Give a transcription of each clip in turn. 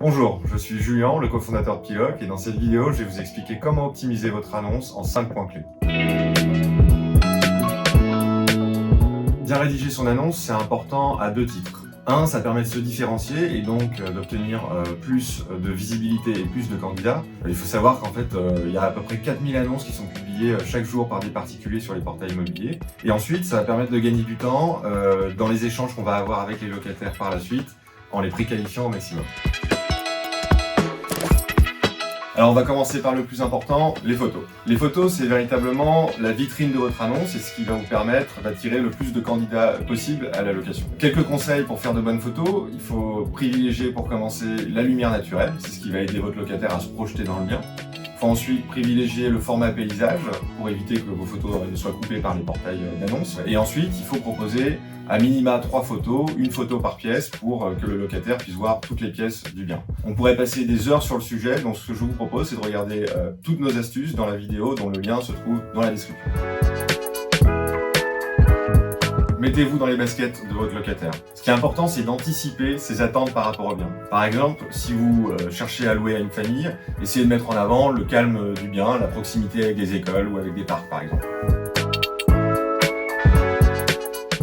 Bonjour, je suis Julien, le cofondateur de Piloc, et dans cette vidéo, je vais vous expliquer comment optimiser votre annonce en 5 points clés. Bien rédiger son annonce, c'est important à 2 titres. 1, ça permet de se différencier et donc d'obtenir plus de visibilité et plus de candidats. Il faut savoir qu'en fait, il y a à peu près 4000 annonces qui sont publiées chaque jour par des particuliers sur les portails immobiliers. Et ensuite, ça va permettre de gagner du temps dans les échanges qu'on va avoir avec les locataires par la suite, en les préqualifiant au maximum. Alors on va commencer par le plus important, les photos. Les photos, c'est véritablement la vitrine de votre annonce et ce qui va vous permettre d'attirer le plus de candidats possible à la location. Quelques conseils pour faire de bonnes photos. Il faut privilégier pour commencer la lumière naturelle, c'est ce qui va aider votre locataire à se projeter dans le bien. Il faut ensuite privilégier le format paysage pour éviter que vos photos ne soient coupées par les portails d'annonces. Et ensuite, il faut proposer à minima 3 photos, une photo par pièce pour que le locataire puisse voir toutes les pièces du bien. On pourrait passer des heures sur le sujet, donc ce que je vous propose, c'est de regarder toutes nos astuces dans la vidéo dont le lien se trouve dans la description. Mettez-vous dans les baskets de votre locataire. Ce qui est important, c'est d'anticiper ses attentes par rapport au bien. Par exemple, si vous cherchez à louer à une famille, essayez de mettre en avant le calme du bien, la proximité avec des écoles ou avec des parcs par exemple.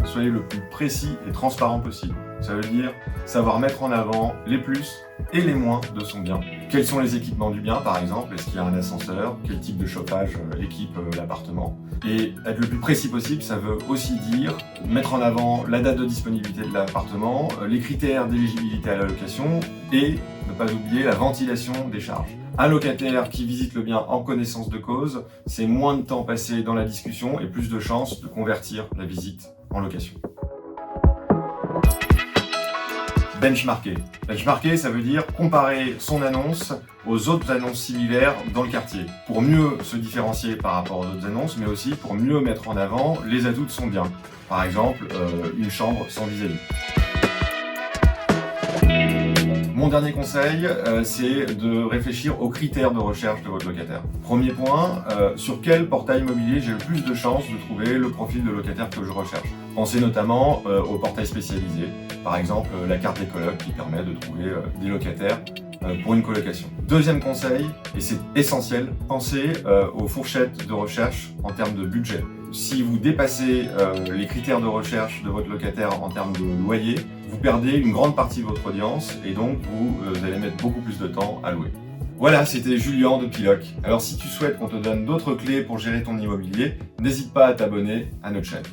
Soyez le plus précis et transparent possible. Ça veut dire savoir mettre en avant les plus et les moins de son bien. Quels sont les équipements du bien par exemple? Est-ce qu'il y a un ascenseur? Quel type de chauffage équipe l'appartement? Et être le plus précis possible, ça veut aussi dire mettre en avant la date de disponibilité de l'appartement, les critères d'éligibilité à la location et ne pas oublier la ventilation des charges. Un locataire qui visite le bien en connaissance de cause, c'est moins de temps passé dans la discussion et plus de chances de convertir la visite en location. Benchmarker. Benchmarker, ça veut dire comparer son annonce aux autres annonces similaires dans le quartier, pour mieux se différencier par rapport aux autres annonces, mais aussi pour mieux mettre en avant les atouts de son bien. Par exemple, une chambre sans vis-à-vis. Mon dernier conseil, c'est de réfléchir aux critères de recherche de votre locataire. Premier point, sur quel portail immobilier j'ai le plus de chances de trouver le profil de locataire que je recherche. Pensez notamment aux portails spécialisés, par exemple la carte des colocs qui permet de trouver des locataires pour une colocation. Deuxième conseil, et c'est essentiel, pensez aux fourchettes de recherche en termes de budget. Si vous dépassez les critères de recherche de votre locataire en termes de loyer, vous perdez une grande partie de votre audience et donc vous allez mettre beaucoup plus de temps à louer. Voilà, c'était Julien de Piloc. Alors si tu souhaites qu'on te donne d'autres clés pour gérer ton immobilier, n'hésite pas à t'abonner à notre chaîne.